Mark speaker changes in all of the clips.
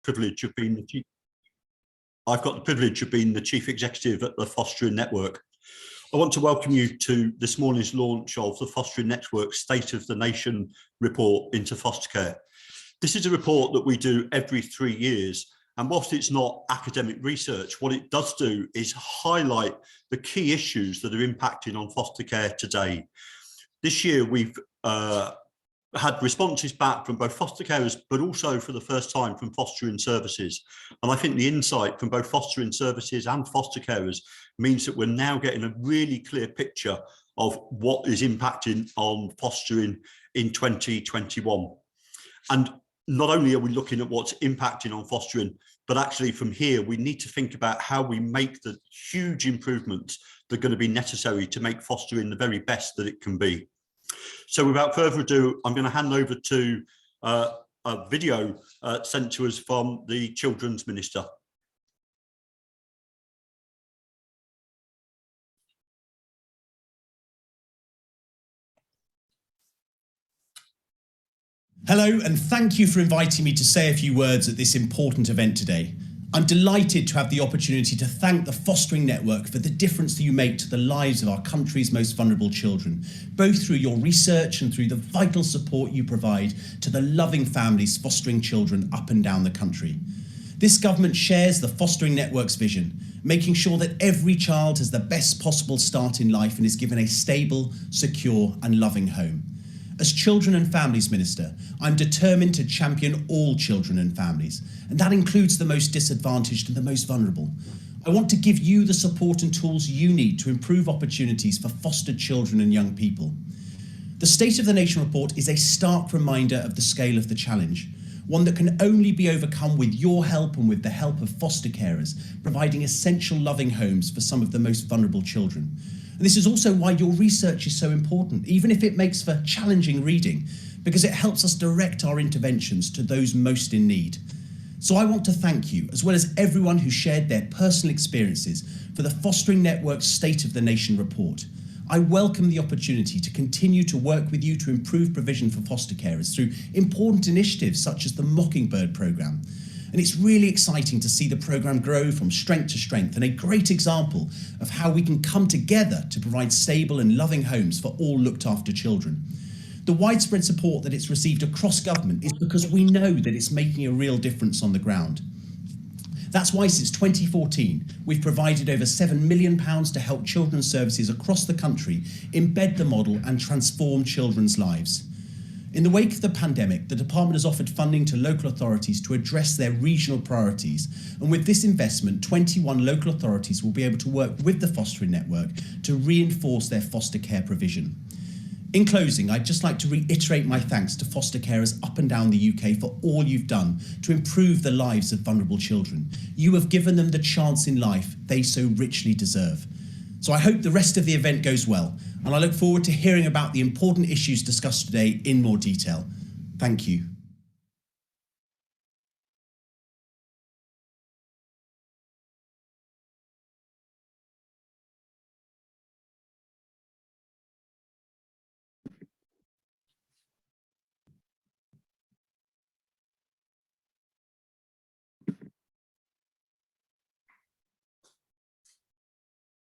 Speaker 1: privilege of being the Chief Executive at the Fostering Network. I want to welcome you to this morning's launch of the Fostering Network State of the Nation report into foster care. This is a report that we do every 3 years, and whilst it's not academic research, what it does do is highlight the key issues that are impacting on foster care today. This year we've had responses back from both foster carers, but also for the first time from fostering services. And I think the insight from both fostering services and foster carers means that we're now getting a really clear picture of what is impacting on fostering in 2021. And not only are we looking at what's impacting on fostering, but actually from here, we need to think about how we make the huge improvements that are going to be necessary to make fostering the very best that it can be. So without further ado, I'm going to hand over to a video sent to us from the Children's Minister.
Speaker 2: Hello, and thank you for inviting me to say a few words at this important event today. I'm delighted to have the opportunity to thank the Fostering Network for the difference that you make to the lives of our country's most vulnerable children, both through your research and through the vital support you provide to the loving families fostering children up and down the country. This government shares the Fostering Network's vision, making sure that every child has the best possible start in life and is given a stable, secure and loving home. As Children and Families Minister, I'm determined to champion all children and families, and that includes the most disadvantaged and the most vulnerable. I want to give you the support and tools you need to improve opportunities for fostered children and young people. The State of the Nation report is a stark reminder of the scale of the challenge, one that can only be overcome with your help and with the help of foster carers, providing essential loving homes for some of the most vulnerable children. And this is also why your research is so important, even if it makes for challenging reading, because it helps us direct our interventions to those most in need. So I want to thank you, as well as everyone who shared their personal experiences, for the Fostering Network's State of the Nation report. I welcome the opportunity to continue to work with you to improve provision for foster carers through important initiatives such as the Mockingbird programme. And it's really exciting to see the programme grow from strength to strength, and a great example of how we can come together to provide stable and loving homes for all looked after children. The widespread support that it's received across government is because we know that it's making a real difference on the ground. That's why since 2014, we've provided over £7 million to help children's services across the country embed the model and transform children's lives. In the wake of the pandemic, the department has offered funding to local authorities to address their regional priorities. And with this investment, 21 local authorities will be able to work with the Fostering Network to reinforce their foster care provision. In closing, I'd just like to reiterate my thanks to foster carers up and down the UK for all you've done to improve the lives of vulnerable children. You have given them the chance in life they so richly deserve. So I hope the rest of the event goes well, and I look forward to hearing about the important issues discussed today in more detail. Thank you.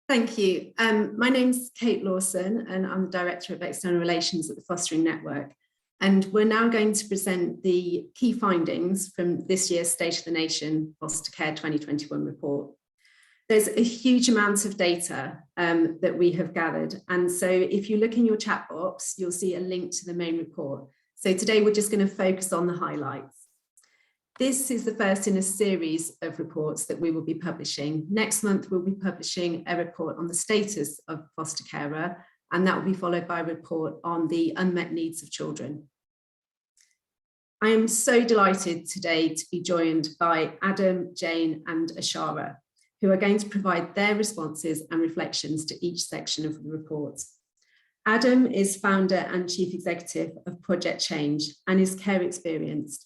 Speaker 3: Thank you. My name's Kate Lawson, and I'm the Director of External Relations at the Fostering Network. And we're now going to present the key findings from this year's State of the Nation Foster Care 2021 report. There's a huge amount of data that we have gathered. And so if you look in your chat box, you'll see a link to the main report. So today we're just going to focus on the highlights. This is the first in a series of reports that we will be publishing. Next month, we'll be publishing a report on the status of foster carer, and that will be followed by a report on the unmet needs of children. I am so delighted today to be joined by Adam, Jane, and Ashara, who are going to provide their responses and reflections to each section of the report. Adam is founder and chief executive of Project Change and is care experienced.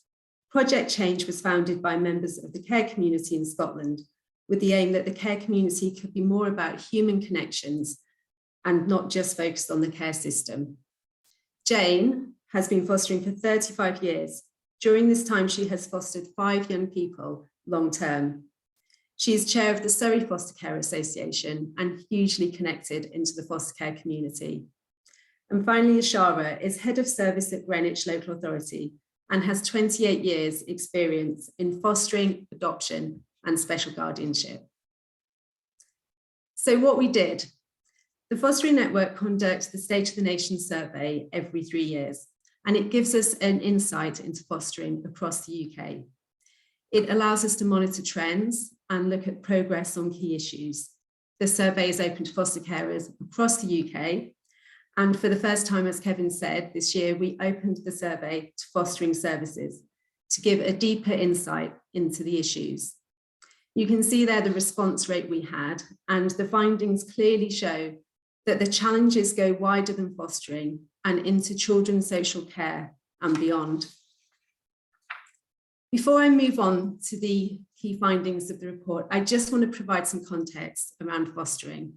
Speaker 3: Project Change was founded by members of the care community in Scotland with the aim that the care community could be more about human connections and not just focused on the care system. Jane has been fostering for 35 years, During this time, she has fostered 5 young people long-term. She is chair of the Surrey Foster Care Association and hugely connected into the foster care community. And finally, Ashara is head of service at Greenwich Local Authority and has 28 years experience in fostering, adoption and special guardianship. So what we did, the Fostering Network conducts the State of the Nation survey every 3 years, and it gives us an insight into fostering across the UK. It allows us to monitor trends and look at progress on key issues. The survey is open to foster carers across the UK. And for the first time, as Kevin said, this year, we opened the survey to fostering services to give a deeper insight into the issues. You can see there the response rate we had, and the findings clearly show that the challenges go wider than fostering and into children's social care and beyond. Before I move on to the key findings of the report, I just want to provide some context around fostering.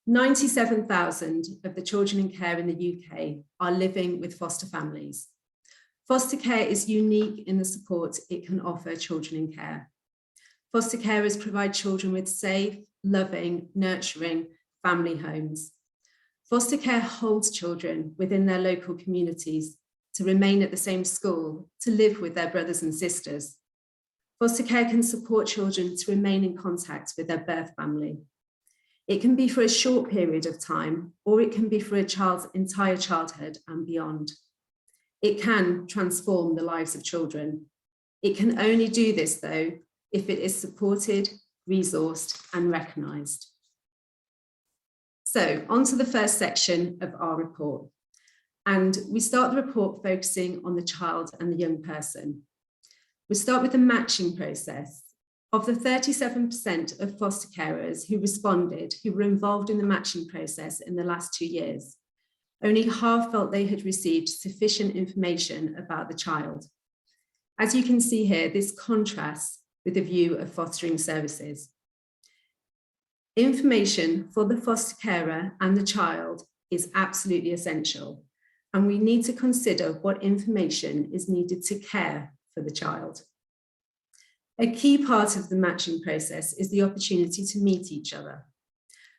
Speaker 3: 97,000 of the children in care in the UK are living with foster families. Foster care is unique in the support it can offer children in care. Foster carers provide children with safe, loving, nurturing family homes. Foster care holds children within their local communities to remain at the same school, to live with their brothers and sisters. Foster care can support children to remain in contact with their birth family. It can be for a short period of time, or it can be for a child's entire childhood and beyond. It can transform the lives of children. It can only do this, though, if it is supported, resourced, and recognised. So, on to the first section of our report. And we start the report focusing on the child and the young person. We start with the matching process. Of the 37% of foster carers who responded, who were involved in the matching process in the last 2 years, only half felt they had received sufficient information about the child. As you can see here, this contrasts with the view of fostering services. Information for the foster carer and the child is absolutely essential, and we need to consider what information is needed to care for the child. A key part of the matching process is the opportunity to meet each other.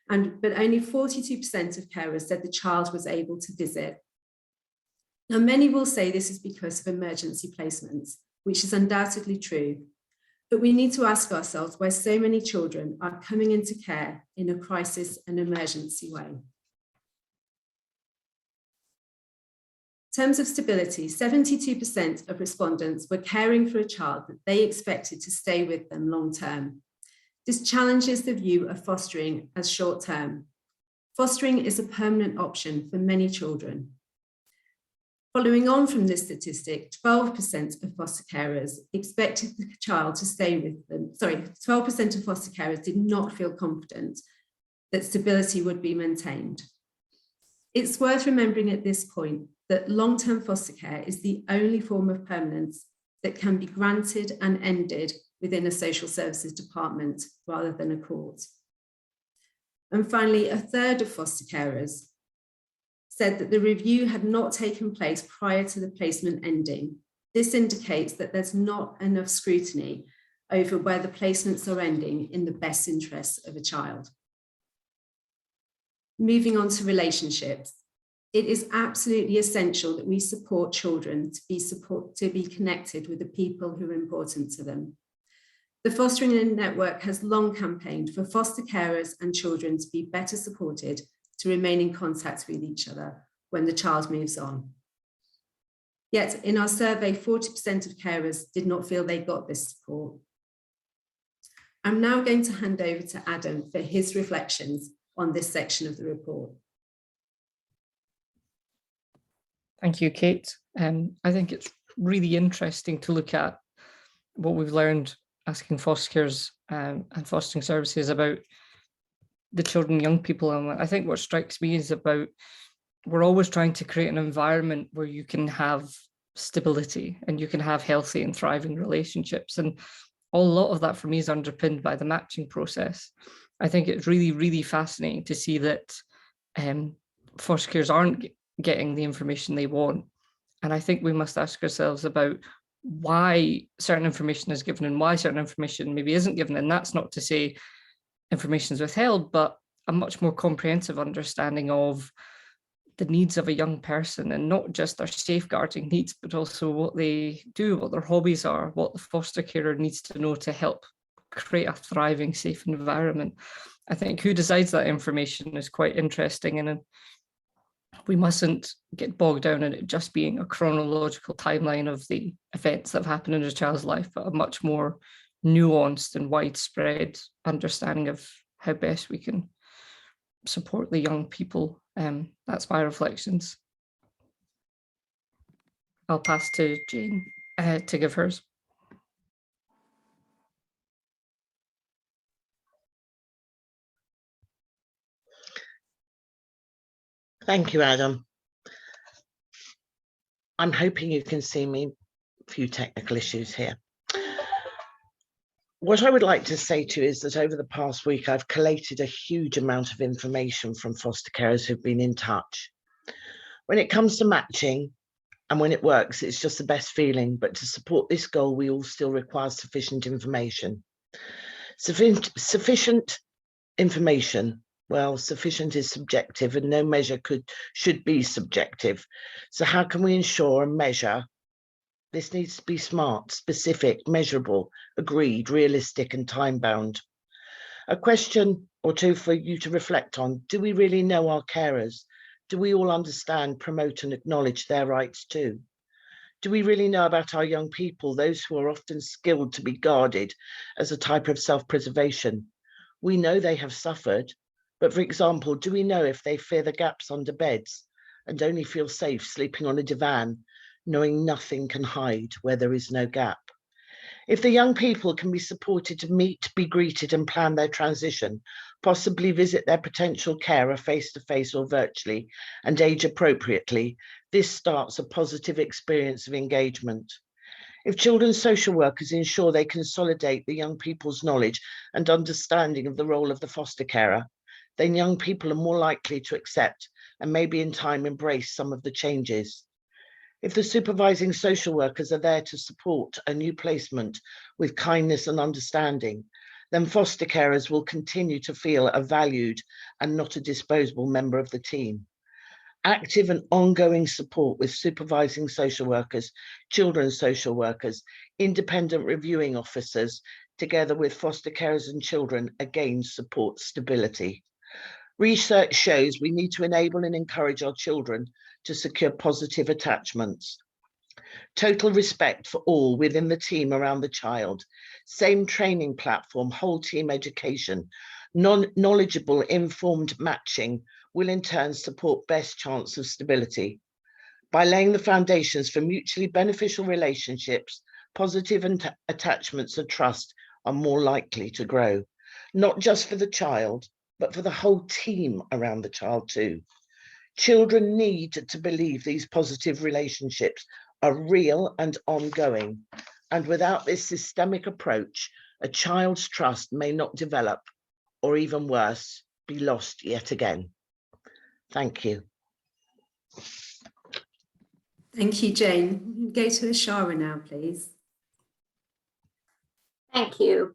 Speaker 3: But only 42% of carers said the child was able to visit. Now, many will say this is because of emergency placements, which is undoubtedly true. But we need to ask ourselves why so many children are coming into care in a crisis and emergency way. In terms of stability, 72% of respondents were caring for a child that they expected to stay with them long term. This challenges the view of fostering as short term. Fostering is a permanent option for many children. Following on from this statistic, 12% of foster carers expected the child to stay with them. 12% of foster carers did not feel confident that stability would be maintained. It's worth remembering at this point that long-term foster care is the only form of permanence that can be granted and ended within a social services department rather than a court. And finally, a third of foster carers said that the review had not taken place prior to the placement ending. This indicates that there's not enough scrutiny over where the placements are ending in the best interests of a child. Moving on to relationships. It is absolutely essential that we support children to be connected with the people who are important to them. The Fostering Network has long campaigned for foster carers and children to be better supported to remain in contact with each other when the child moves on. Yet in our survey, 40% of carers did not feel they got this support. I'm now going to hand over to Adam for his reflections on this section of the report.
Speaker 4: Thank you, Kate. I think it's really interesting to look at what we've learned asking foster carers and fostering services about the children and young people. And I think what strikes me is about we're always trying to create an environment where you can have stability and you can have healthy and thriving relationships. And a lot of that for me is underpinned by the matching process. I think it's really, really fascinating to see that foster carers aren't getting the information they want. And I think we must ask ourselves about why certain information is given and why certain information maybe isn't given. And that's not to say information is withheld, but a much more comprehensive understanding of the needs of a young person, and not just their safeguarding needs, but also what they do, what their hobbies are, what the foster carer needs to know to help create a thriving, safe environment. I think who decides that information is quite interesting, and we mustn't get bogged down in it just being a chronological timeline of the events that have happened in a child's life, but a much more nuanced and widespread understanding of how best we can support the young people. That's my reflections. I'll pass to Jane to give hers.
Speaker 5: Thank you, Adam. I'm hoping you can see me. A few technical issues here. What I would like to say to you is that over the past week, I've collated a huge amount of information from foster carers who've been in touch. When it comes to matching and when it works, it's just the best feeling. But to support this goal, we all still require sufficient information. Sufficient information. Well, sufficient is subjective and no measure should be subjective. So how can we ensure and measure? This needs to be smart, specific, measurable, agreed, realistic, and time-bound. A question or two for you to reflect on. Do we really know our carers? Do we all understand, promote, and acknowledge their rights too? Do we really know about our young people, those who are often skilled to be guarded as a type of self-preservation? We know they have suffered, but for example, do we know if they fear the gaps under beds and only feel safe sleeping on a divan, knowing nothing can hide where there is no gap? If the young people can be supported to meet, be greeted and plan their transition, possibly visit their potential carer face-to-face or virtually and age appropriately, this starts a positive experience of engagement. If children's social workers ensure they consolidate the young people's knowledge and understanding of the role of the foster carer, then young people are more likely to accept and maybe in time embrace some of the changes. If the supervising social workers are there to support a new placement with kindness and understanding, then foster carers will continue to feel a valued and not a disposable member of the team. Active and ongoing support with supervising social workers, children's social workers, independent reviewing officers, together with foster carers and children, again support stability. Research shows we need to enable and encourage our children to secure positive attachments. Total respect for all within the team around the child. Same training platform, whole team education. Knowledgeable, informed matching will in turn support best chance of stability. By laying the foundations for mutually beneficial relationships, positive attachments and trust are more likely to grow, not just for the child, but for the whole team around the child too. Children need to believe these positive relationships are real and ongoing. And without this systemic approach, a child's trust may not develop, or even worse, be lost yet again. Thank you.
Speaker 3: Thank you, Jane. Go to Ashara now, please.
Speaker 6: Thank you.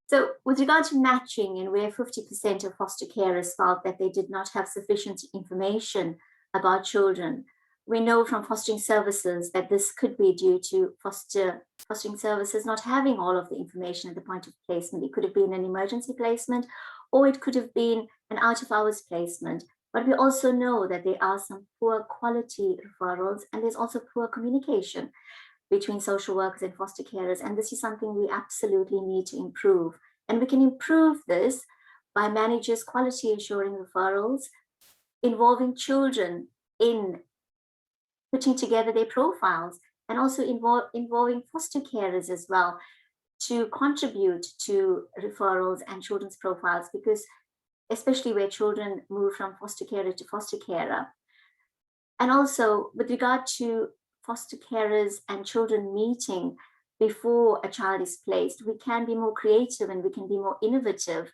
Speaker 6: So with regard to matching, and where 50% of foster carers felt that they did not have sufficient information about children, we know from fostering services that this could be due to fostering services not having all of the information at the point of placement. It could have been an emergency placement, or it could have been an out-of-hours placement. But we also know that there are some poor quality referrals, and there's also poor communication between social workers and foster carers. And this is something we absolutely need to improve. And we can improve this by managers quality assuring referrals, involving children in putting together their profiles, and also involving foster carers as well to contribute to referrals and children's profiles, because especially where children move from foster carer to foster carer. And also with regard to foster carers and children meeting before a child is placed, we can be more creative and we can be more innovative,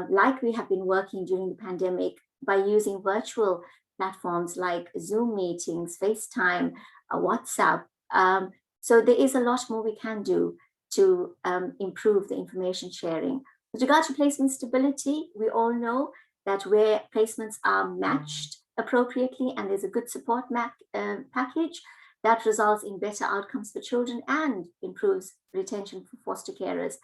Speaker 6: like we have been working during the pandemic by using virtual platforms like Zoom meetings, FaceTime, WhatsApp, So there is a lot more we can do to improve the information sharing. With regard to placement stability, we all know that where placements are matched appropriately and there's a good support package, that results in better outcomes for children and improves retention for foster carers.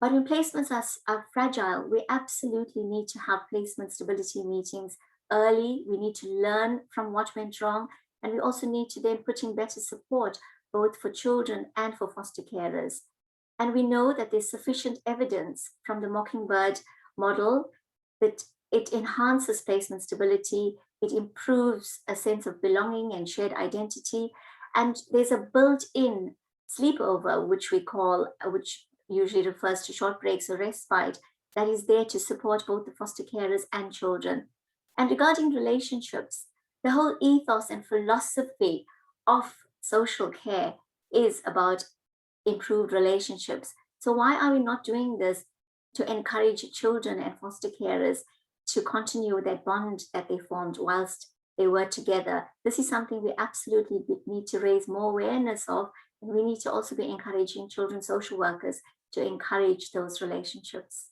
Speaker 6: But when placements are fragile, we absolutely need to have placement stability meetings early. We need to learn from what went wrong. And we also need to then put in better support, both for children and for foster carers. And we know that there's sufficient evidence from the Mockingbird model that it enhances placement stability, it improves a sense of belonging and shared identity. And there's a built-in sleepover, which usually refers to short breaks or respite, that is there to support both the foster carers and children. And regarding relationships, the whole ethos and philosophy of social care is about improved relationships. So why are we not doing this to encourage children and foster carers to continue that bond that they formed whilst they were together? This is something we absolutely need to raise more awareness of, and we need to also be encouraging children's social workers to encourage those relationships.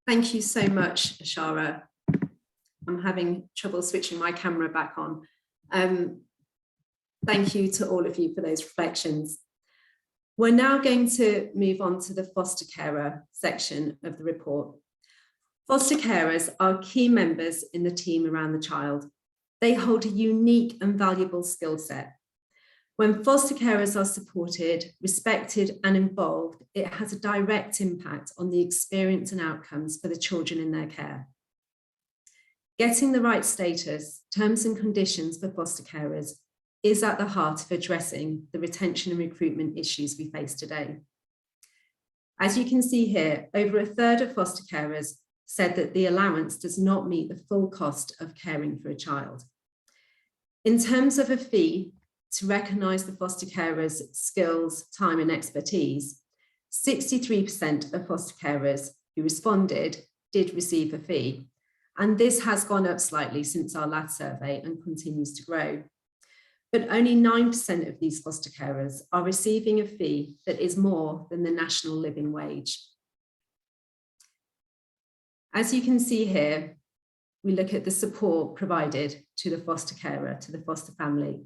Speaker 3: Thank you so much, Ashara. I'm having trouble switching my camera back on. Thank you to all of you for those reflections. We're now going to move on to the foster carer section of the report. Foster carers are key members in the team around the child. They hold a unique and valuable skill set. When foster carers are supported, respected, and involved, it has a direct impact on the experience and outcomes for the children in their care. Getting the right status, terms and conditions for foster carers is at the heart of addressing the retention and recruitment issues we face today. As you can see here, over a third of foster carers said that the allowance does not meet the full cost of caring for a child. In terms of a fee to recognise the foster carers' skills, time and expertise, 63% of foster carers who responded did receive a fee. And this has gone up slightly since our last survey and continues to grow. But only 9% of these foster carers are receiving a fee that is more than the national living wage. As you can see here, we look at the support provided to the foster carer, to the foster family.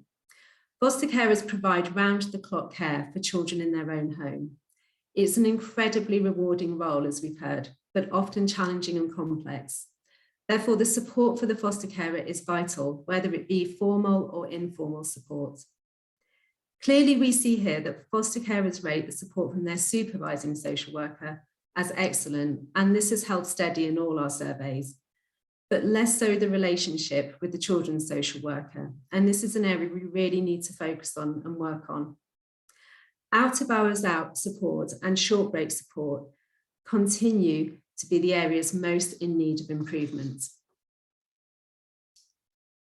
Speaker 3: Foster carers provide round-the-clock care for children in their own home. It's an incredibly rewarding role, as we've heard, but often challenging and complex. Therefore, the support for the foster carer is vital, whether it be formal or informal support. Clearly, we see here that foster carers rate the support from their supervising social worker as excellent, and this has held steady in all our surveys, but less so the relationship with the children's social worker. And this is an area we really need to focus on and work on. Out of hours out support and short break support continue to be the areas most in need of improvement.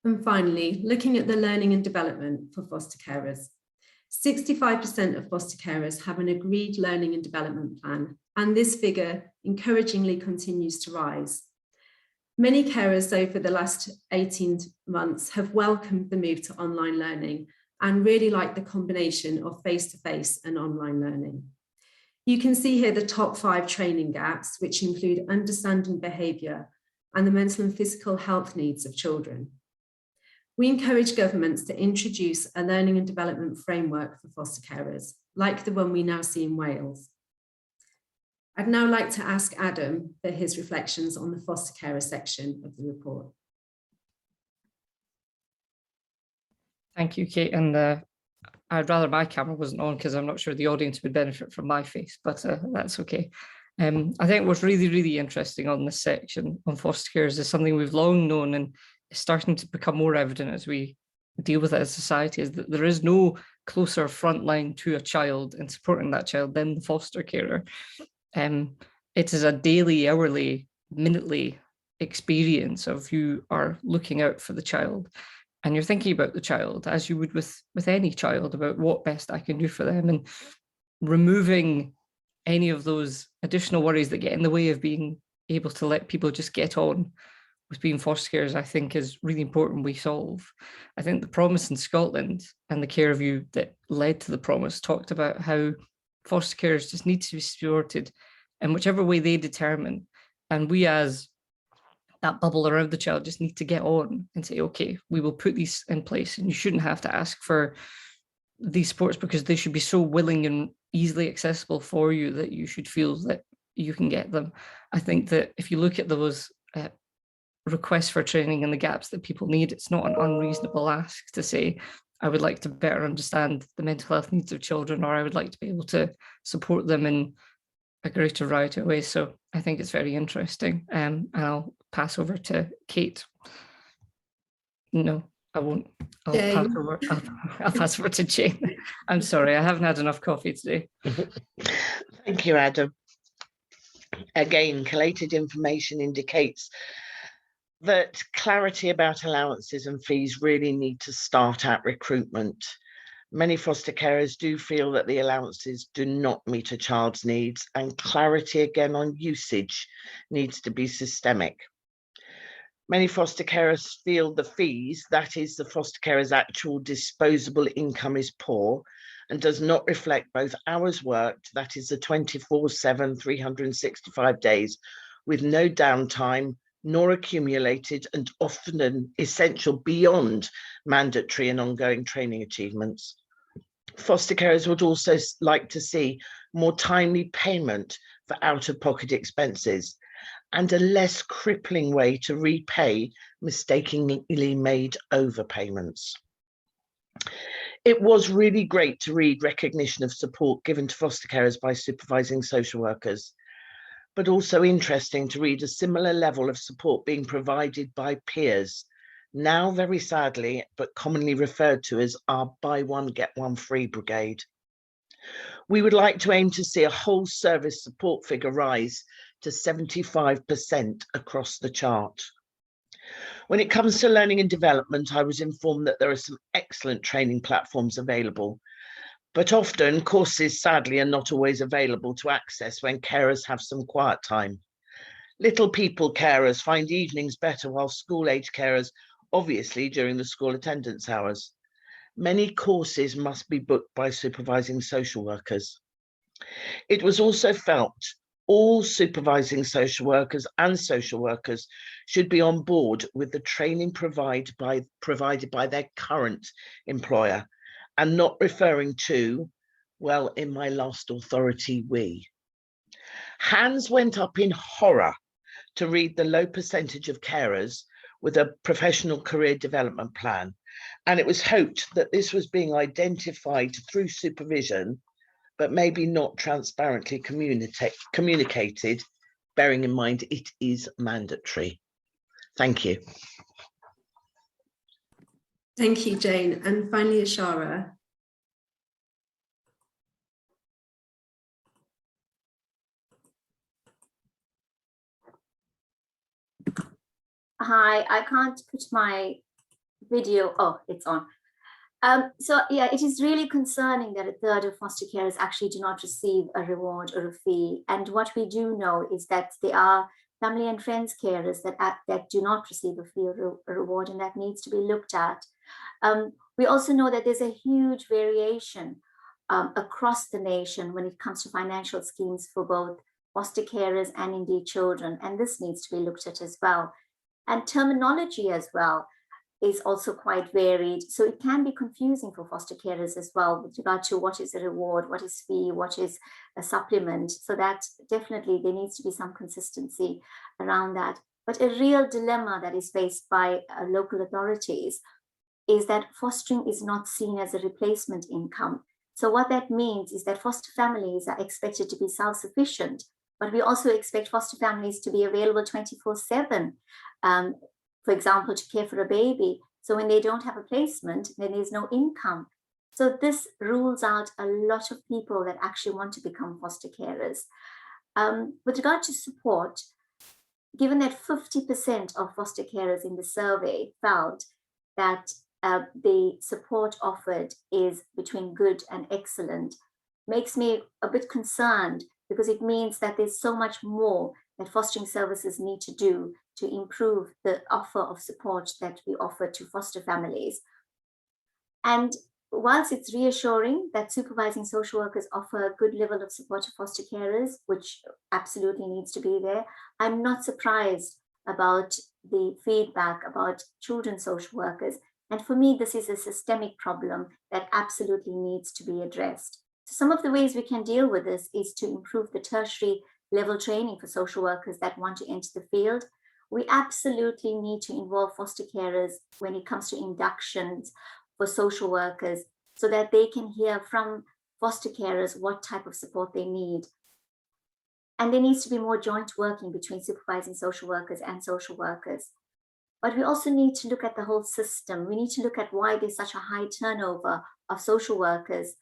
Speaker 3: And finally, looking at the learning and development for foster carers. 65% of foster carers have an agreed learning and development plan, and this figure encouragingly continues to rise. Many carers over the last 18 months have welcomed the move to online learning and really like the combination of face-to-face and online learning. You can see here the top 5 training gaps, which include understanding behaviour and the mental and physical health needs of children. We encourage governments to introduce a learning and development framework for foster carers, like the one we now see in Wales. I'd now like to ask Adam for his reflections on the foster carer section of the report.
Speaker 4: Thank you, Kate. And I'd rather my camera wasn't on because I'm not sure the audience would benefit from my face, but that's okay. I think what's really, really interesting on this section on foster carers is something we've long known and is starting to become more evident as we deal with it as society, is that there is no closer front line to a child and supporting that child than the foster carer. It is a daily, hourly, minutely experience of you are looking out for the child. And you're thinking about the child as you would with any child, about what best I can do for them, and removing any of those additional worries that get in the way of being able to let people just get on with being foster carers, I think is really important we solve. I think the promise in Scotland and the care review that led to the promise talked about how foster carers just need to be supported in whichever way they determine. And we, as that bubble around the child, just need to get on and say, okay, we will put these in place, and you shouldn't have to ask for these supports because they should be so willing and easily accessible for you that you should feel that you can get them. I think that if you look at those requests for training and the gaps that people need, it's not an unreasonable ask to say, I would like to better understand the mental health needs of children, or I would like to be able to support them in a greater variety of ways. So I think it's very interesting. And I'll pass over to Kate. No, I won't. I'll pass over to Jane. I'm sorry, I haven't had enough coffee today.
Speaker 5: Thank you, Adam. Again, collated information indicates that clarity about allowances and fees really need to start at recruitment. Many foster carers do feel that the allowances do not meet a child's needs, and clarity again on usage needs to be systemic. Many foster carers feel the fees, that is the foster carer's actual disposable income, is poor and does not reflect both hours worked, that is the 24/7, 365 days, with no downtime, nor accumulated and often essential beyond mandatory and ongoing training achievements. Foster carers would also like to see more timely payment for out-of-pocket expenses and a less crippling way to repay mistakenly made overpayments. It was really great to read recognition of support given to foster carers by supervising social workers, but also interesting to read a similar level of support being provided by peers, now very sadly, but commonly referred to as our buy one, get one free brigade. We would like to aim to see a whole service support figure rise to 75% across the chart. When it comes to learning and development, I was informed that there are some excellent training platforms available, but often courses sadly are not always available to access when carers have some quiet time. Little people carers find evenings better, while school-age carers obviously during the school attendance hours. Many courses must be booked by supervising social workers. It was also felt all supervising social workers and social workers should be on board with the training provided by their current employer, and not referring to, well, in my last authority, we. Hands went up in horror to read the low percentage of carers with a professional career development plan, and it was hoped that this was being identified through supervision, but maybe not transparently communicated, bearing in mind it is mandatory. Thank you.
Speaker 3: Thank you, Jane. And finally, Ashara.
Speaker 6: Hi, I can't put my video. Oh, it's on. So yeah, it is really concerning that a third of foster carers actually do not receive a reward or a fee. And what we do know is that there are family and friends carers that do not receive a fee or a reward, and that needs to be looked at. We also know that there's a huge variation across the nation when it comes to financial schemes for both foster carers and indeed children, and this needs to be looked at as well. And terminology as well is also quite varied. So it can be confusing for foster carers as well with regard to what is a reward, what is fee, what is a supplement. So that definitely there needs to be some consistency around that. But a real dilemma that is faced by local authorities is that fostering is not seen as a replacement income. So what that means is that foster families are expected to be self-sufficient, but we also expect foster families to be available 24/7. For example, to care for a baby. So when they don't have a placement, then there's no income. So this rules out a lot of people that actually want to become foster carers. With regard to support, given that 50% of foster carers in the survey felt that the support offered is between good and excellent, makes me a bit concerned, because it means that there's so much more that fostering services need to do to improve the offer of support that we offer to foster families. And whilst it's reassuring that supervising social workers offer a good level of support to foster carers, which absolutely needs to be there, I'm not surprised about the feedback about children's social workers. And for me, this is a systemic problem that absolutely needs to be addressed. So some of the ways we can deal with this is to improve the tertiary level training for social workers that want to enter the field. We absolutely need to involve foster carers when it comes to inductions for social workers so that they can hear from foster carers what type of support they need. And there needs to be more joint working between supervising social workers and social workers. But we also need to look at the whole system. We need to look at why there's such a high turnover of social workers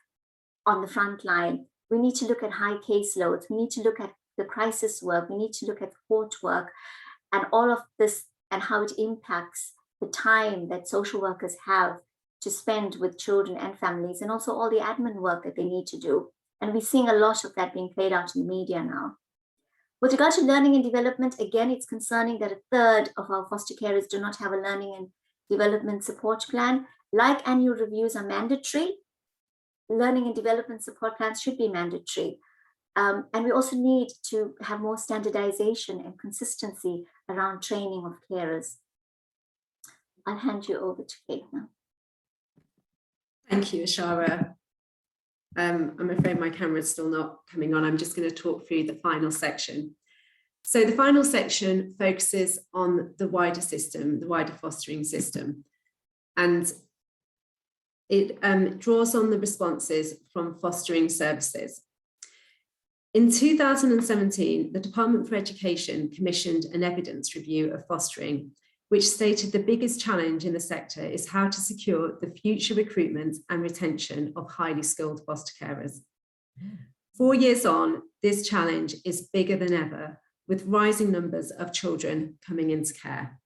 Speaker 6: on the front line. We need to look at high caseloads. We need to look at the crisis work. We need to look at court work and all of this and how it impacts the time that social workers have to spend with children and families, and also all the admin work that they need to do. And we're seeing a lot of that being played out in the media now. With regard to learning and development, again, it's concerning that a third of our foster carers do not have a learning and development support plan. Like annual reviews are mandatory, learning and development support plans should be mandatory. And we also need to have more standardization and consistency around training of carers. I'll hand you over to Kate now.
Speaker 3: Thank you, Ashara. I'm afraid my camera's still not coming on. I'm just going to talk through the final section. So the final section focuses on the wider system, the wider fostering system. And it draws on the responses from fostering services. In 2017, the Department for Education commissioned an evidence review of fostering, which stated the biggest challenge in the sector is how to secure the future recruitment and retention of highly skilled foster carers. 4 years on, this challenge is bigger than ever, with rising numbers of children coming into care.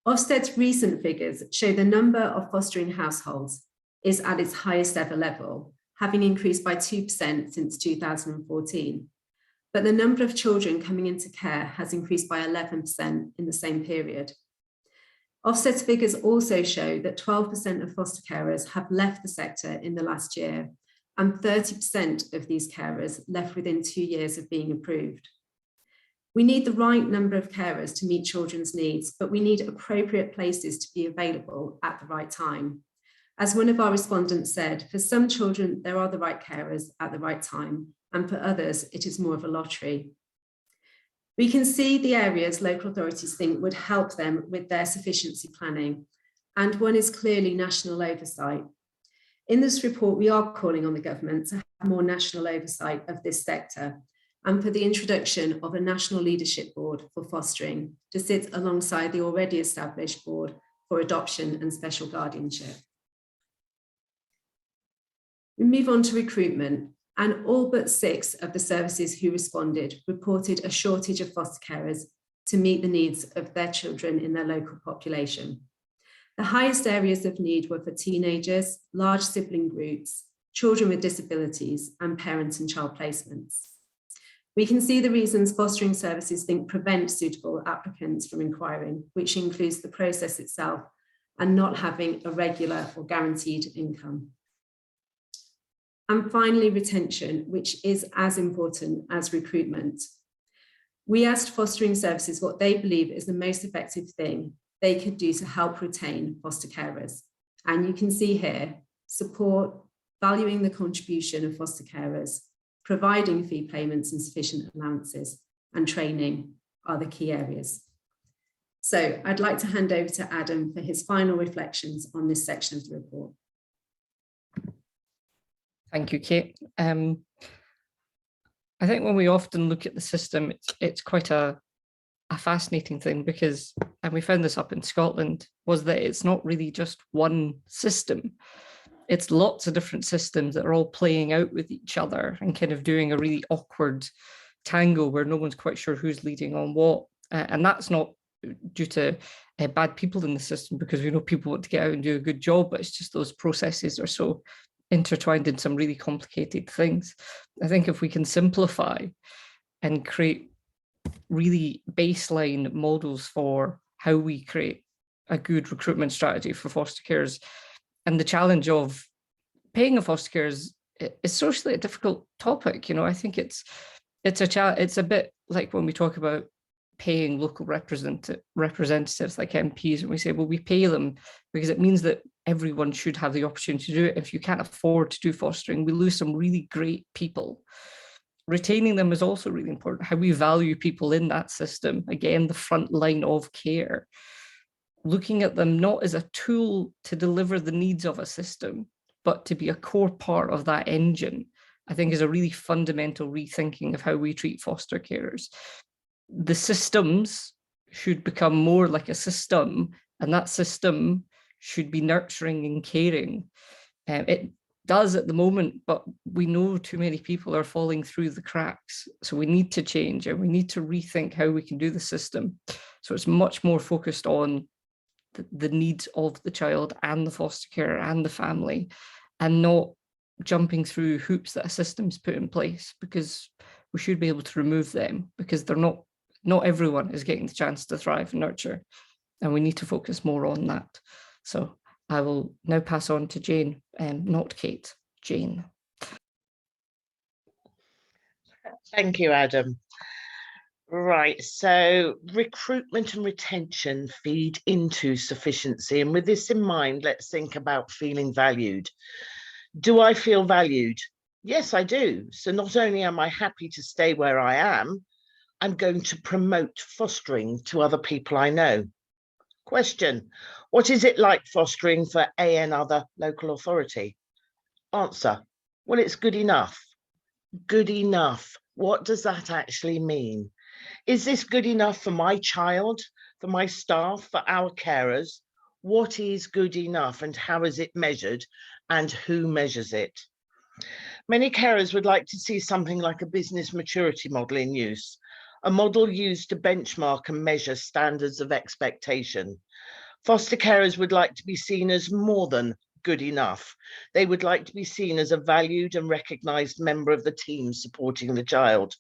Speaker 3: Ofsted's recent figures show the number of fostering households is at its highest ever level, having increased by 2% since 2014. But the number of children coming into care has increased by 11% in the same period. Ofsted's figures also show that 12% of foster carers have left the sector in the last year, and 30% of these carers left within 2 years of being approved. We need the right number of carers to meet children's needs, but we need appropriate places to be available at the right time. As one of our respondents said, for some children, there are the right carers at the right time, and for others, it is more of a lottery. We can see the areas local authorities think would help them with their sufficiency planning, and one is clearly national oversight. In this report, we are calling on the government to have more national oversight of this sector and for the introduction of a national leadership board for fostering to sit alongside the already established board for adoption and special guardianship. We move on to recruitment, and all but 6 of the services who responded reported a shortage of foster carers to meet the needs of their children in their local population. The highest areas of need were for teenagers, large sibling groups, children with disabilities, and parent and child placements. We can see the reasons fostering services think prevent suitable applicants from inquiring, which includes the process itself and not having a regular or guaranteed income. And finally, retention, which is as important as recruitment. We asked fostering services what they believe is the most effective thing they could do to help retain foster carers. And you can see here, support, valuing the contribution of foster carers, providing fee payments and sufficient allowances, and training are the key areas. So I'd like to hand over to Adam for his final reflections on this section of the report.
Speaker 4: Thank you, Kate. I think when we often look at the system, it's quite a fascinating thing because, and we found this up in Scotland, was that it's not really just one system. It's lots of different systems that are all playing out with each other and kind of doing a really awkward tango where no one's quite sure who's leading on what. And that's not due to bad people in the system, because we know people want to get out and do a good job, but it's just those processes are so intertwined in some really complicated things. I think if we can simplify and create really baseline models for how we create a good recruitment strategy for foster carers. And the challenge of paying a foster care is socially a difficult topic. You know, I think it's a bit like when we talk about paying local representatives like MPs, and we say, well, we pay them because it means that everyone should have the opportunity to do it. If you can't afford to do fostering, we lose some really great people. Retaining them is also really important. How we value people in that system, again, the front line of care, looking at them not as a tool to deliver the needs of a system, but to be a core part of that engine, I think is a really fundamental rethinking of how we treat foster carers. The systems should become more like a system, and that system should be nurturing and caring. It does at the moment, but we know too many people are falling through the cracks. So we need to change, and we need to rethink how we can do the system. So it's much more focused on the needs of the child and the foster carer and the family, and not jumping through hoops that a system's put in place, because we should be able to remove them, because they're not everyone is getting the chance to thrive and nurture, and we need to focus more on that. So I will now pass on to Jane, not Kate, Jane.
Speaker 5: Thank you, Adam. Right, so recruitment and retention feed into sufficiency. And with this in mind, let's think about feeling valued. Do I feel valued? Yes, I do. So not only am I happy to stay where I am, I'm going to promote fostering to other people I know. Question: what is it like fostering for another local authority? Answer: well, it's good enough. Good enough. What does that actually mean? Is this good enough for my child, for my staff, for our carers? What is good enough, and how is it measured, and who measures it? Many carers would like to see something like a business maturity model in use, a model used to benchmark and measure standards of expectation. Foster carers would like to be seen as more than good enough. They would like to be seen as a valued and recognised member of the team supporting the child.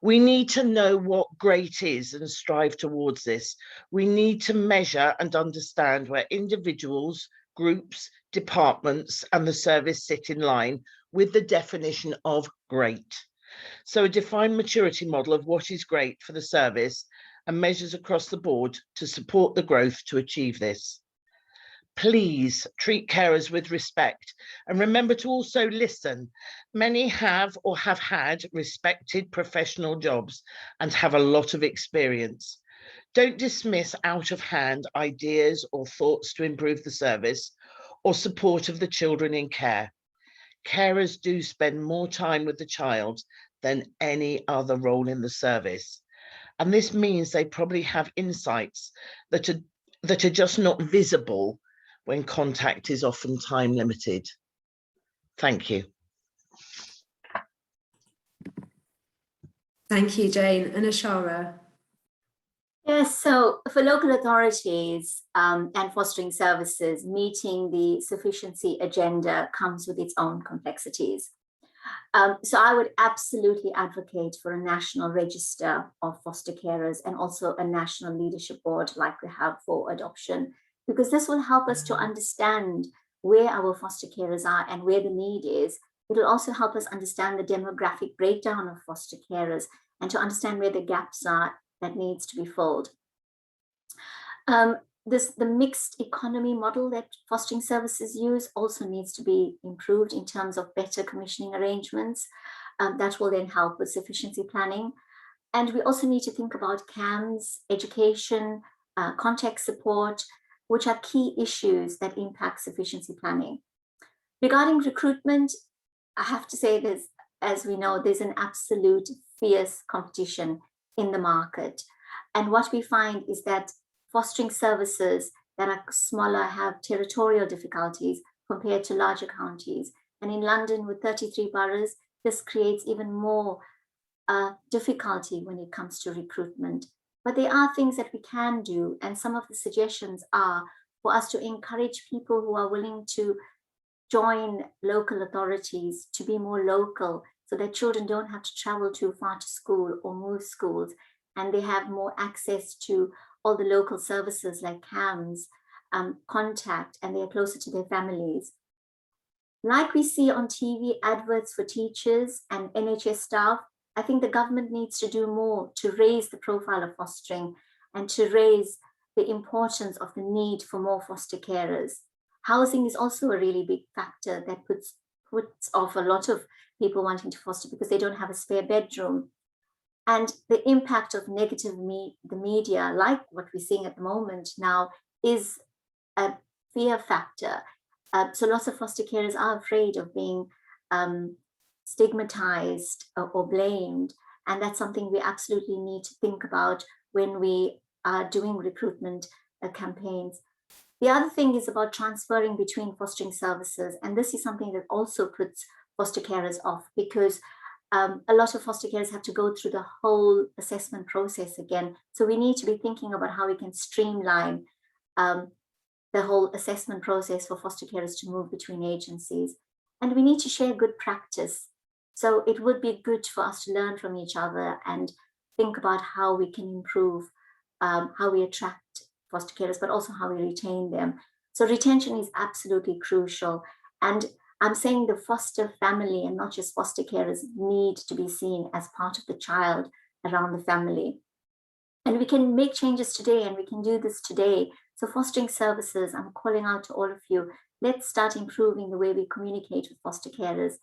Speaker 5: We need to know what great is and strive towards this. We need to measure and understand where individuals, groups, departments and the service sit in line with the definition of great. So a defined maturity model of what is great for the service and measures across the board to support the growth to achieve this. Please treat carers with respect and remember to also listen. Many have or have had respected professional jobs and have a lot of experience. Don't dismiss out of hand ideas or thoughts to improve the service or support of the children in care. Carers do spend more time with the child than any other role in the service. And this means they probably have insights that are just not visible when contact is often time limited. Thank you.
Speaker 3: Thank you, Jane. And Ashara.
Speaker 6: Yes, so for local authorities and fostering services, meeting the sufficiency agenda comes with its own complexities. So I would absolutely advocate for a national register of foster carers and also a national leadership board like we have for adoption, because this will help us to understand where our foster carers are and where the need is. It will also help us understand the demographic breakdown of foster carers and to understand where the gaps are that needs to be filled. The mixed economy model that fostering services use also needs to be improved in terms of better commissioning arrangements. That will then help with sufficiency planning. And we also need to think about CAMS, education, context support, which are key issues that impact sufficiency planning. Regarding recruitment, I have to say this, as we know, there's an absolute fierce competition in the market. And what we find is that fostering services that are smaller have territorial difficulties compared to larger counties. And in London, with 33 boroughs, this creates even more difficulty when it comes to recruitment. But there are things that we can do. And some of the suggestions are for us to encourage people who are willing to join local authorities to be more local, so that children don't have to travel too far to school or move schools, and they have more access to all the local services like CAMS, contact, and they're closer to their families. Like we see on TV adverts for teachers and NHS staff, I think the government needs to do more to raise the profile of fostering and to raise the importance of the need for more foster carers. Housing is also a really big factor that puts off a lot of people wanting to foster because they don't have a spare bedroom. And the impact of the media, like what we're seeing at the moment now, is a fear factor. So lots of foster carers are afraid of being stigmatized or blamed. And that's something we absolutely need to think about when we are doing recruitment campaigns. The other thing is about transferring between fostering services. And this is something that also puts foster carers off, because a lot of foster carers have to go through the whole assessment process again. So we need to be thinking about how we can streamline the whole assessment process for foster carers to move between agencies. And we need to share good practice. So it would be good for us to learn from each other and think about how we can improve how we attract foster carers, but also how we retain them. So retention is absolutely crucial. And I'm saying the foster family and not just foster carers need to be seen as part of the child around the family. And we can make changes today, and we can do this today. So fostering services, I'm calling out to all of you, let's start improving the way we communicate with foster carers.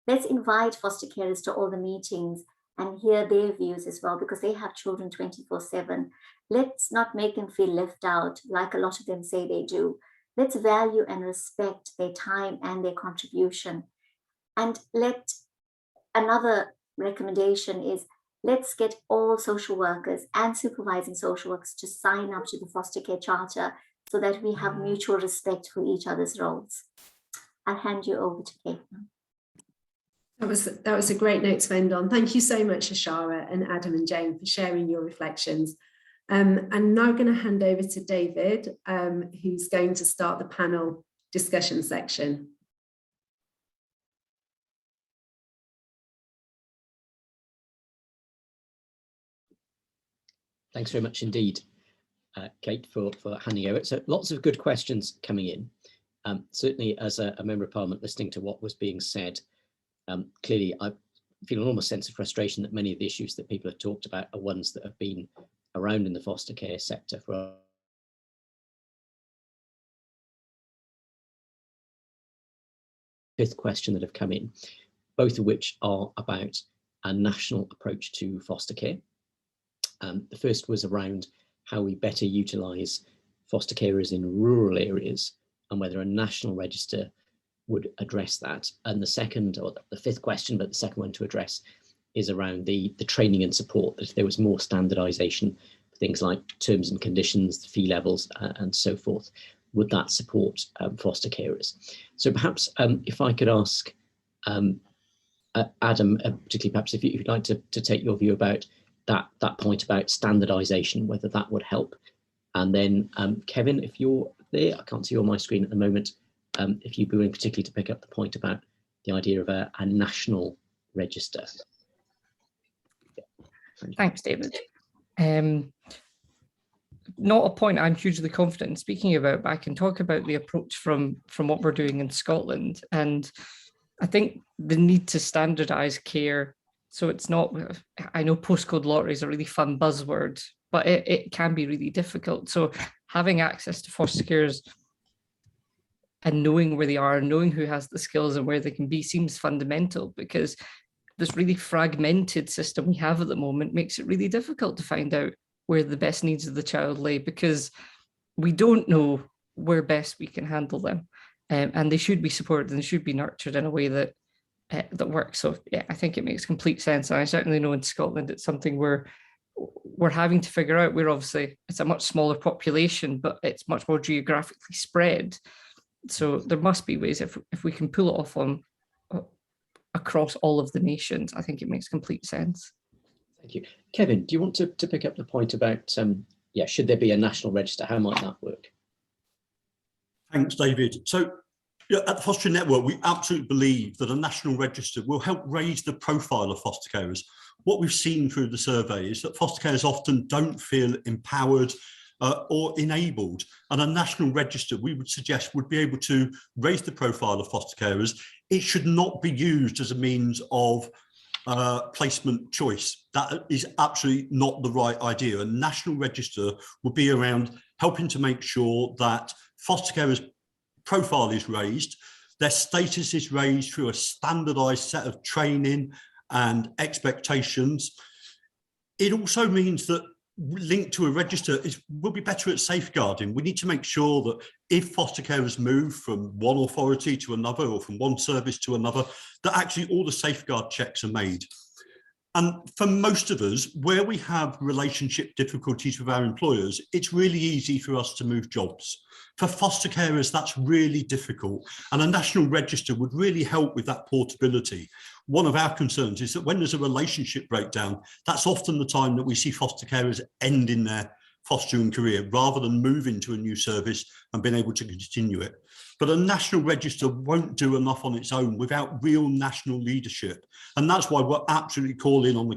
Speaker 6: Let's invite foster carers to all the meetings and hear their views as well, because they have children 24/7. Let's not make them feel left out like a lot of them say they do. Let's value and respect their time and their contribution. And another recommendation is, let's get all social workers and supervising social workers to sign up to the Foster Care Charter so that we have mutual respect for each other's roles. I'll hand you over to Kate now.
Speaker 3: That was a great note to end on. Thank you so much, Ashara and Adam and Jane, for sharing your reflections. I'm now going to hand over to David, who's going to start the panel discussion section.
Speaker 7: Thanks very much indeed, Kate, for handing over. So lots of good questions coming in. Certainly as a Member of Parliament listening to what was being said, clearly I feel an enormous sense of frustration that many of the issues that people have talked about are ones that have been around in the foster care sector for a fifth question that have come in, both of which are about a national approach to foster care. The first was around how we better utilise foster carers in rural areas and whether a national register would address that. And the second, or the fifth question, but the second one to address, is around the training and support, that if there was more standardisation, things like terms and conditions, fee levels, and so forth, would that support foster carers? So perhaps if I could ask Adam, particularly perhaps if you'd like to take your view about that point about standardisation, whether that would help. And then Kevin, if you're there, I can't see you on my screen at the moment, if you'd be willing particularly to pick up the point about the idea of a national register. Yeah.
Speaker 4: Thanks, David. Not a point I'm hugely confident in speaking about, but I can talk about the approach from what we're doing in Scotland. And I think the need to standardise care. So it's not, I know postcode lottery is a really fun buzzword, but it can be really difficult. So having access to foster carers and knowing where they are, knowing who has the skills and where they can be seems fundamental, because this really fragmented system we have at the moment makes it really difficult to find out where the best needs of the child lay, because we don't know where best we can handle them. And they should be supported and they should be nurtured in a way that works. So yeah, I think it makes complete sense. And I certainly know in Scotland it's something we're having to figure out. We're obviously, it's a much smaller population, but it's much more geographically spread. So there must be ways, if we can pull it off on across all of the nations, I think it makes complete sense.
Speaker 7: Thank you. Kevin, do you want to pick up the point about, should there be a national register? How might that work?
Speaker 1: Thanks, David. So At the Fostering Network, we absolutely believe that a national register will help raise the profile of foster carers. What we've seen through the survey is that foster carers often don't feel empowered or enabled, and a national register, we would suggest, would be able to raise the profile of foster carers. It should not be used as a means of placement choice. That is absolutely not the right idea. A national register would be around helping to make sure that foster carers' profile is raised, their status is raised through a standardised set of training and expectations. It also means that linked to a register will be better at safeguarding. We need to make sure that if foster carers move from one authority to another or from one service to another, that actually all the safeguard checks are made. And for most of us, where we have relationship difficulties with our employers, it's really easy for us to move jobs. For foster carers, that's really difficult. And a national register would really help with that portability. One of our concerns is that when there's a relationship breakdown, that's often the time that we see foster carers ending their fostering career rather than moving to a new service and being able to continue it. But a national register won't do enough on its own without real national leadership. And that's why we're absolutely calling on the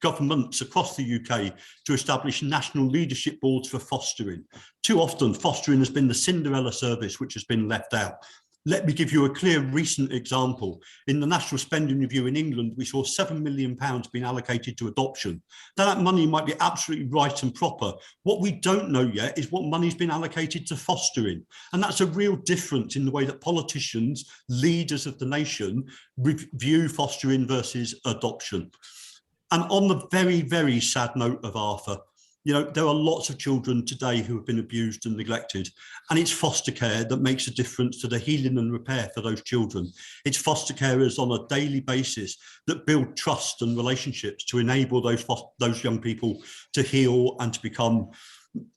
Speaker 1: governments across the UK to establish national leadership boards for fostering. Too often, fostering has been the Cinderella service which has been left out. Let me give you a clear recent example. In the National Spending Review in England, we saw £7 million being allocated to adoption. Now, that money might be absolutely right and proper. What we don't know yet is what money's been allocated to fostering. And that's a real difference in the way that politicians, leaders of the nation, view fostering versus adoption. And on the very, very sad note of Arthur, you know, there are lots of children today who have been abused and neglected, and it's foster care that makes a difference to the healing and repair for those children. It's foster carers on a daily basis that build trust and relationships to enable those young people to heal and to become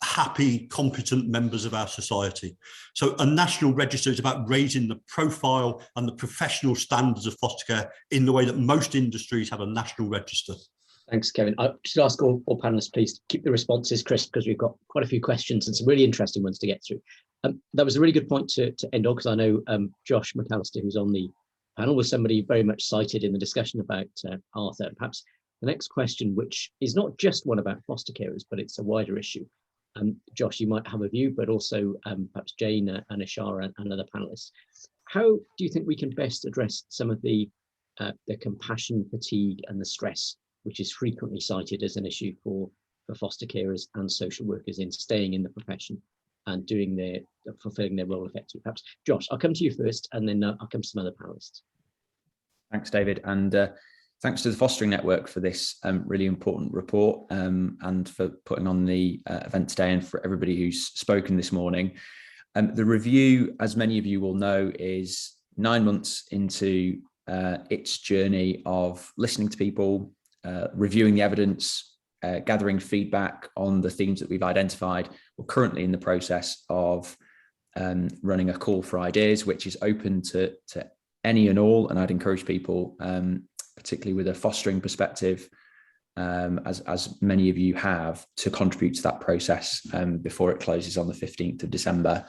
Speaker 1: happy, competent members of our society. So a national register is about raising the profile and the professional standards of foster care in the way that most industries have a national register.
Speaker 7: Thanks, Kevin. I should ask all panelists, please keep the responses crisp, because we've got quite a few questions and some really interesting ones to get through. That was a really good point to end on, because I know Josh McAllister, who's on the panel, was somebody very much cited in the discussion about Arthur. Perhaps the next question, which is not just one about foster carers, but it's a wider issue. Josh, you might have a view, but also perhaps Jane and Ashara and other panelists. How do you think we can best address some of the compassion fatigue and the stress, which is frequently cited as an issue for foster carers and social workers in staying in the profession and fulfilling their role effectively? Perhaps, Josh, I'll come to you first, and then I'll come to some other panelists.
Speaker 8: Thanks, David, and thanks to the Fostering Network for this really important report, and for putting on the event today, and for everybody who's spoken this morning. The review, as many of you will know, is 9 months into its journey of listening to people, reviewing the evidence, gathering feedback on the themes that we've identified. We're currently in the process of running a call for ideas, which is open to any and all. And I'd encourage people, particularly with a fostering perspective, as many of you have, to contribute to that process before it closes on the 15th of December.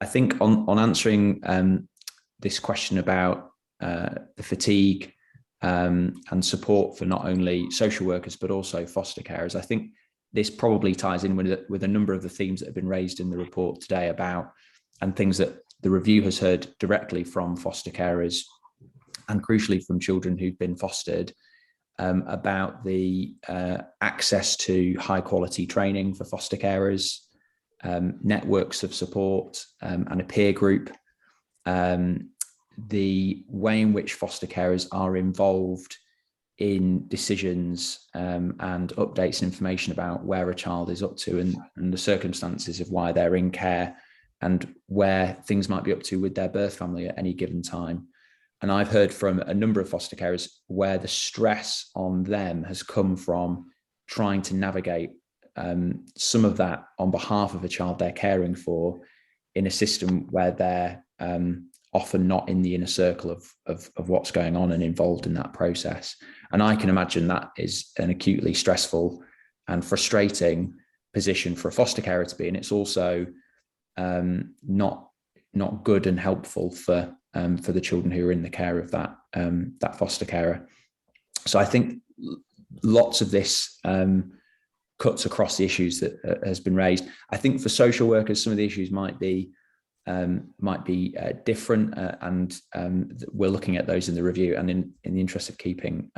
Speaker 8: I think on answering this question about the fatigue and support for not only social workers, but also foster carers, I think this probably ties in with a number of the themes that have been raised in the report today about, and things that the review has heard directly from foster carers, and crucially from children who've been fostered, about the access to high quality training for foster carers, networks of support, and a peer group, the way in which foster carers are involved in decisions and updates and information about where a child is up to, and the circumstances of why they're in care, and where things might be up to with their birth family at any given time. And I've heard from a number of foster carers where the stress on them has come from trying to navigate some of that on behalf of a child they're caring for in a system where they're often not in the inner circle of what's going on and involved in that process. And I can imagine that is an acutely stressful and frustrating position for a foster carer to be in. It's also not not good and helpful for the children who are in the care of that foster carer. So I think lots of this cuts across the issues that has been raised. I think for social workers, some of the issues might be different, and we're looking at those in the review. And in the interest of keeping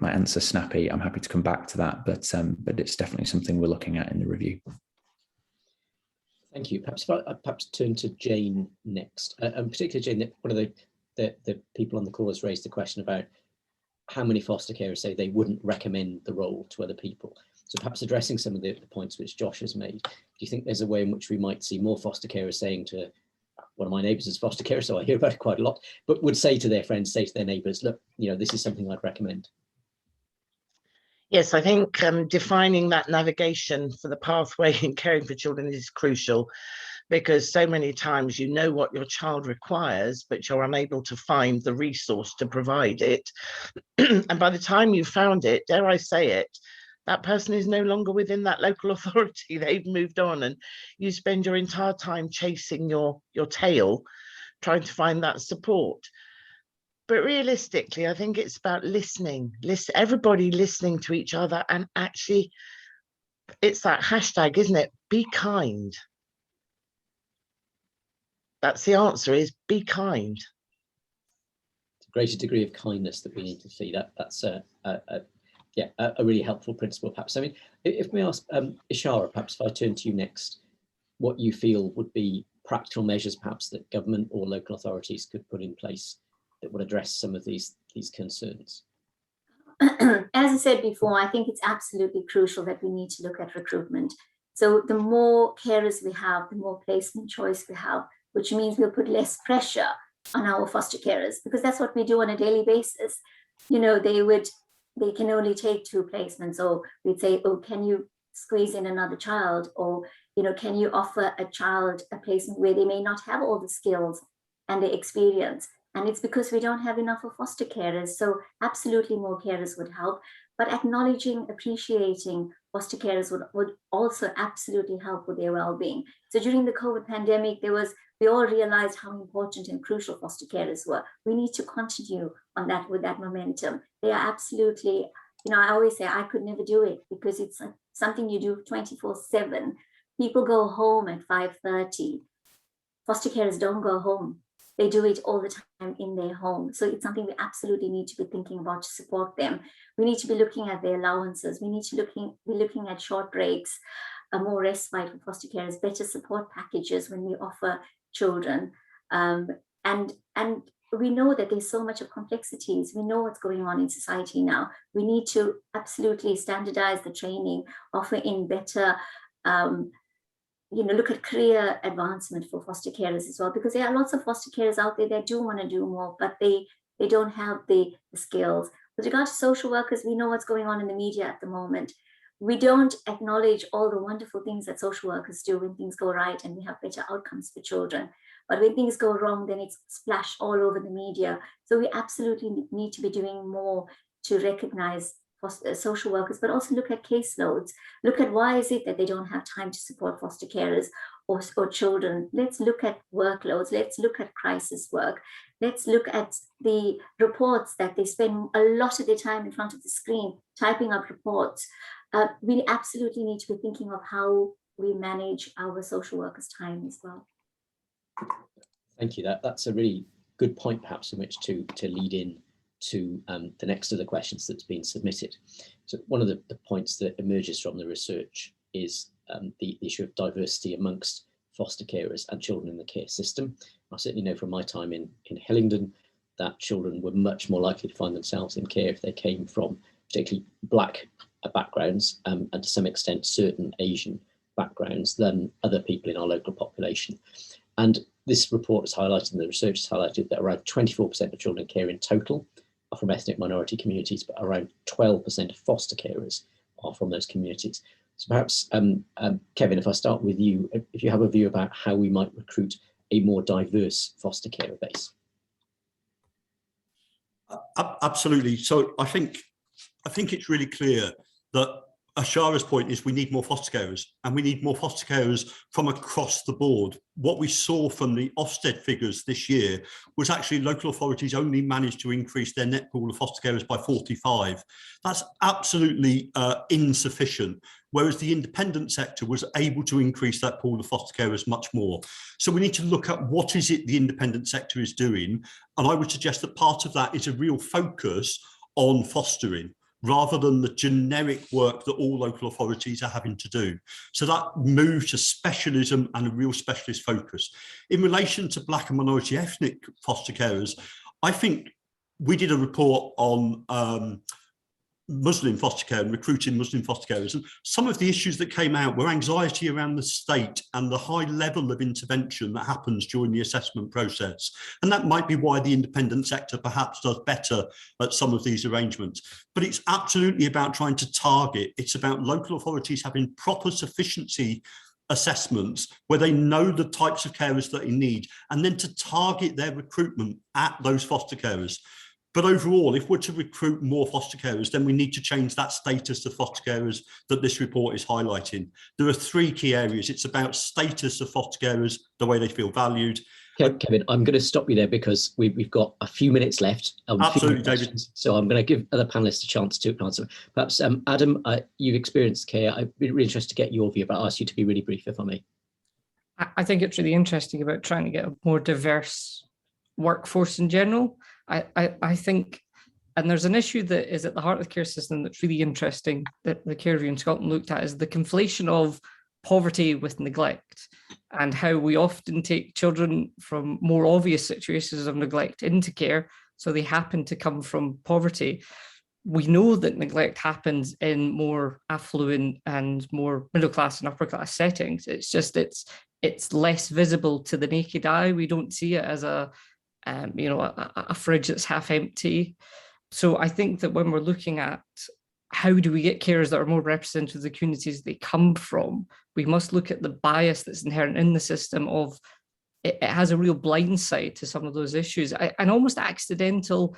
Speaker 8: my answer snappy, I'm happy to come back to that, but it's definitely something we're looking at in the review.
Speaker 7: Thank you. Perhaps if I turn to Jane next, and particularly Jane, one of the people on the call has raised the question about how many foster carers say they wouldn't recommend the role to other people. So perhaps addressing some of the points which Josh has made, do you think there's a way in which we might see more foster carers saying to, one of my neighbours is foster carer, so I hear about it quite a lot, but would say to their friends, say to their neighbours, look, this is something I'd recommend?
Speaker 5: Yes, I think defining that navigation for the pathway in caring for children is crucial, because so many times you know what your child requires, but you're unable to find the resource to provide it. And by the time you found it, dare I say it, that person is no longer within that local authority. They've moved on, and you spend your entire time chasing your tail, trying to find that support. But realistically, I think it's about listening, everybody listening to each other, and actually, it's that hashtag, isn't it? Be kind. That's the answer, is be kind.
Speaker 7: It's a greater degree of kindness that we need to see. That's a really helpful principle, perhaps. I mean, if we ask Ishara, perhaps if I turn to you next, what you feel would be practical measures, perhaps, that government or local authorities could put in place that would address some of these concerns.
Speaker 6: As I said before, I think it's absolutely crucial that we need to look at recruitment. So the more carers we have, the more placement choice we have, which means we'll put less pressure on our foster carers, because that's what we do on a daily basis. They can only take 2 placements, or we'd say, oh, can you squeeze in another child? Or, can you offer a child a placement where they may not have all the skills and the experience? And it's because we don't have enough of foster carers. So absolutely more carers would help, but acknowledging, appreciating foster carers would also absolutely help with their well-being. So during the COVID pandemic, we all realized how important and crucial foster carers were. We need to continue on that, with that momentum. They are absolutely, I always say I could never do it, because it's something you do 24/7. People go home at 5:30. Foster carers don't go home. They do it all the time in their home. So it's something we absolutely need to be thinking about to support them. We need to be looking at their allowances. We need to be looking at short breaks, a more respite for foster carers, better support packages when we offer children. And we know that there's so much of complexities. We know what's going on in society now. We need to absolutely standardize the training, offer in better look at career advancement for foster carers as well, because there are lots of foster carers out there that do want to do more, but they don't have the skills. With regard to social workers, we know what's going on in the media at the moment. We don't acknowledge all the wonderful things that social workers do when things go right and we have better outcomes for children. But when things go wrong, then it's splashed all over the media. So we absolutely need to be doing more to recognize social workers, but also look at caseloads. Look at why is it that they don't have time to support foster carers or children. Let's look at workloads. Let's look at crisis work. Let's look at the reports that they spend a lot of their time in front of the screen typing up reports. We absolutely need to be thinking of how we manage our social workers' time as well.
Speaker 7: Thank you. That's a really good point, perhaps, in which to lead in to the next of the questions that's been submitted. So one of the points that emerges from the research is the issue of diversity amongst foster carers and children in the care system. I certainly know from my time in Hillingdon that children were much more likely to find themselves in care if they came from particularly Black backgrounds and to some extent certain Asian backgrounds than other people in our local population. And this report has highlighted, and the research has highlighted, that around 24% of children in care in total are from ethnic minority communities, but around 12% of foster carers are from those communities. So perhaps, Kevin, if I start with you, if you have a view about how we might recruit a more diverse foster carer base.
Speaker 1: Absolutely. So I think it's really clear that Ashara's point is we need more foster carers, and we need more foster carers from across the board. What we saw from the Ofsted figures this year was actually local authorities only managed to increase their net pool of foster carers by 45. That's absolutely insufficient, whereas the independent sector was able to increase that pool of foster carers much more. So we need to look at what is it the independent sector is doing, and I would suggest that part of that is a real focus on fostering, rather than the generic work that all local authorities are having to do. So that move to specialism and a real specialist focus. In relation to Black and minority ethnic foster carers, I think we did a report on Muslim foster care and recruiting Muslim foster carers, and some of the issues that came out were anxiety around the state and the high level of intervention that happens during the assessment process. And that might be why the independent sector perhaps does better at some of these arrangements. But it's absolutely about trying to target. It's about local authorities having proper sufficiency assessments where they know the types of carers that they need, and then to target their recruitment at those foster carers. But overall, if we're to recruit more foster carers, then we need to change that status of foster carers that this report is highlighting. There are three key areas. It's about status of foster carers, the way they feel valued.
Speaker 7: Kevin, I'm going to stop you there because we've got a few minutes left.
Speaker 1: Absolutely, David.
Speaker 7: So I'm going to give other panelists a chance to answer. Perhaps, Adam, you've experienced care. I'd be really interested to get your view, but I'll ask you to be really brief, if I may.
Speaker 4: I think it's really interesting about trying to get a more diverse workforce in general. I think, and there's an issue that is at the heart of the care system that's really interesting that the Care Review in Scotland looked at, is the conflation of poverty with neglect, and how we often take children from more obvious situations of neglect into care, so they happen to come from poverty. We know that neglect happens in more affluent and more middle class and upper class settings. It's just it's less visible to the naked eye. We don't see it as a fridge that's half empty. So I think that when we're looking at how do we get carers that are more representative of the communities they come from, we must look at the bias that's inherent in the system of it has a real blind side to some of those issues, and almost accidental.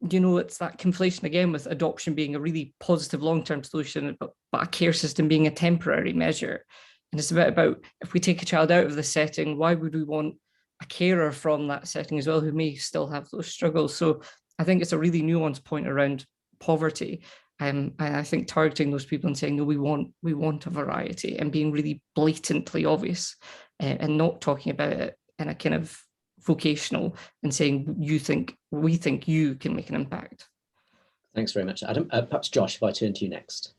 Speaker 4: It's that conflation again with adoption being a really positive long-term solution, but a care system being a temporary measure. And it's about if we take a child out of the setting, why would we want a carer from that setting as well who may still have those struggles? So I think it's a really nuanced point around poverty. And I think targeting those people and saying, no, we want a variety, and being really blatantly obvious and not talking about it in a kind of vocational and saying, we think you can make an impact.
Speaker 7: Thanks very much, Adam. Perhaps Josh, if I turn to you next.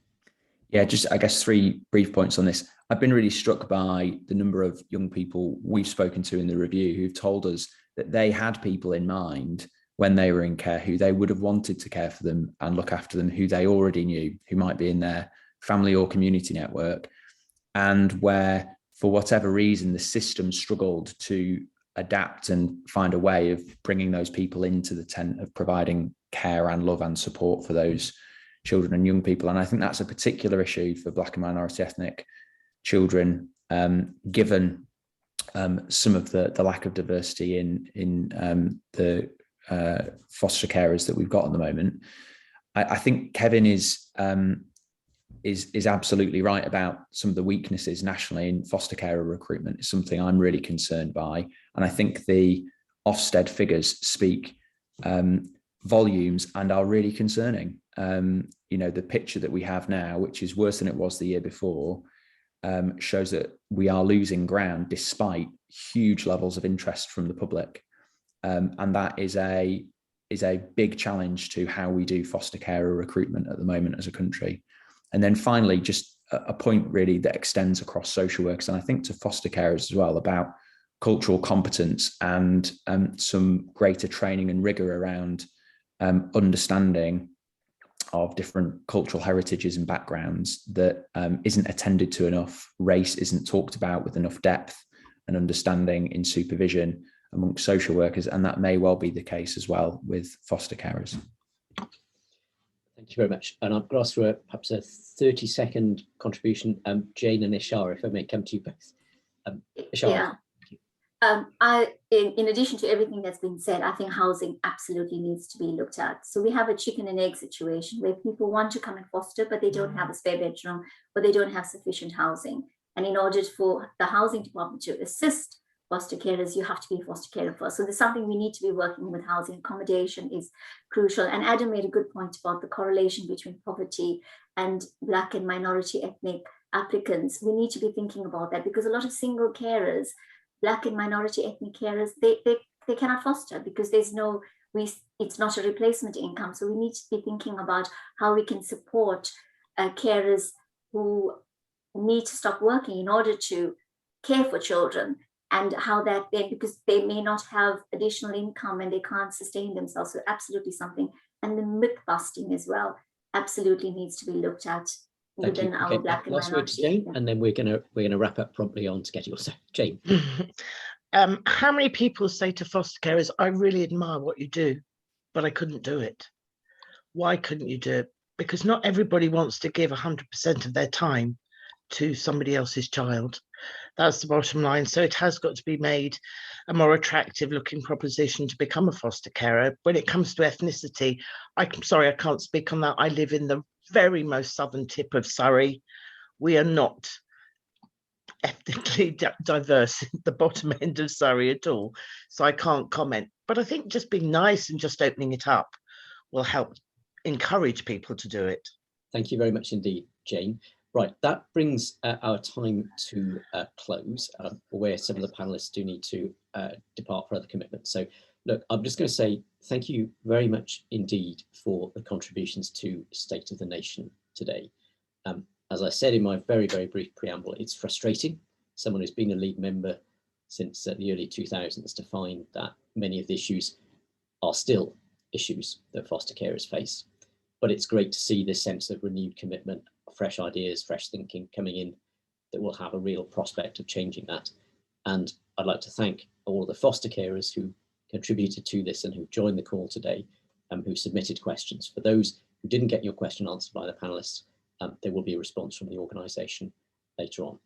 Speaker 8: Yeah, just I guess 3 brief points on this. I've been really struck by the number of young people we've spoken to in the review who've told us that they had people in mind when they were in care who they would have wanted to care for them and look after them, who they already knew, who might be in their family or community network, and where, for whatever reason, the system struggled to adapt and find a way of bringing those people into the tent of providing care and love and support for those children and young people. And I think that's a particular issue for Black and minority ethnic children, given some of the lack of diversity in the foster carers that we've got at the moment. I think Kevin is absolutely right about some of the weaknesses nationally in foster carer recruitment. Is something I'm really concerned by, and I think the Ofsted figures speak volumes and are really concerning. The picture that we have now, which is worse than it was the year before, shows that we are losing ground despite huge levels of interest from the public. And that is a big challenge to how we do foster carer recruitment at the moment as a country. And then finally, just a point really that extends across social workers, and I think to foster carers as well, about cultural competence and some greater training and rigor around understanding of different cultural heritages and backgrounds that isn't attended to enough. Race isn't talked about with enough depth and understanding in supervision amongst social workers, and that may well be the case as well with foster carers.
Speaker 7: Thank you very much. And I'm going to ask for perhaps a 30-second contribution, Jane and Ishara, if I may come to you both. Ishara.
Speaker 6: Yeah. In addition to everything that's been said, I think housing absolutely needs to be looked at. So we have a chicken and egg situation where people want to come and foster, but they don't have a spare bedroom, or they don't have sufficient housing. And in order for the housing department to assist foster carers, you have to be a foster carer first. So there's something we need to be working with. Housing accommodation is crucial. And Adam made a good point about the correlation between poverty and Black and minority ethnic applicants. We need to be thinking about that, because a lot of single carers, Black and minority ethnic carers, they cannot foster because there's no, it's not a replacement income. So we need to be thinking about how we can support carers who need to stop working in order to care for children, and how that then, because they may not have additional income and they can't sustain themselves. So absolutely something. And the myth busting as well absolutely needs to be looked at within our
Speaker 7: Okay,
Speaker 6: Black and
Speaker 7: last word to Jane, and then we're gonna wrap up promptly on schedule. So Jane.
Speaker 5: How many people say to foster carers, I really admire what you do, but I couldn't do it? Why couldn't you do it? Because not everybody wants to give 100% of their time to somebody else's child. That's the bottom line. So it has got to be made a more attractive looking proposition to become a foster carer. When it comes to ethnicity, I'm sorry, I can't speak on that. I live in the very most southern tip of Surrey. We are not ethnically diverse at the bottom end of Surrey at all. So I can't comment. But I think just being nice and just opening it up will help encourage people to do it.
Speaker 7: Thank you very much indeed, Jane. Right, that brings our time to close, where some of the panelists do need to depart for other commitments. So look, I'm just going to say thank you very much indeed for the contributions to State of the Nation today. As I said in my very, very brief preamble, it's frustrating, someone who's been a lead member since the early 2000s, to find that many of the issues are still issues that foster carers face. But it's great to see this sense of renewed commitment, fresh ideas, fresh thinking coming in that will have a real prospect of changing that. And I'd like to thank all of the foster carers who contributed to this and who joined the call today, who submitted questions. For those who didn't get your question answered by the panelists, there will be a response from the organisation later on.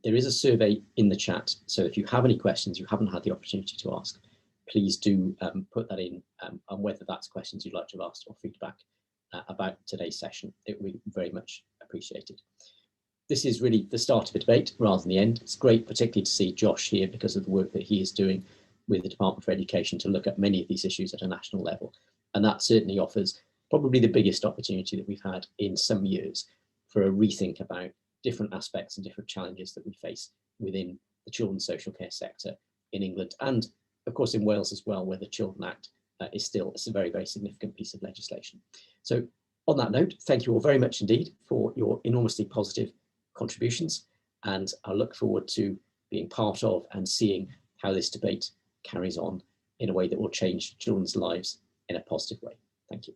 Speaker 7: There is a survey in the chat, so if you have any questions you haven't had the opportunity to ask, please do put that in, on whether that's questions you'd like to ask or feedback about today's session. It would be very much appreciated. This is really the start of a debate rather than the end. It's great particularly to see Josh here because of the work that he is doing with the Department for Education to look at many of these issues at a national level. And that certainly offers probably the biggest opportunity that we've had in some years for a rethink about different aspects and different challenges that we face within the children's social care sector in England, and of course in Wales as well, where the Children Act is still a very, very significant piece of legislation. So on that note, thank you all very much indeed for your enormously positive contributions, and I look forward to being part of and seeing how this debate carries on in a way that will change children's lives in a positive way. Thank you.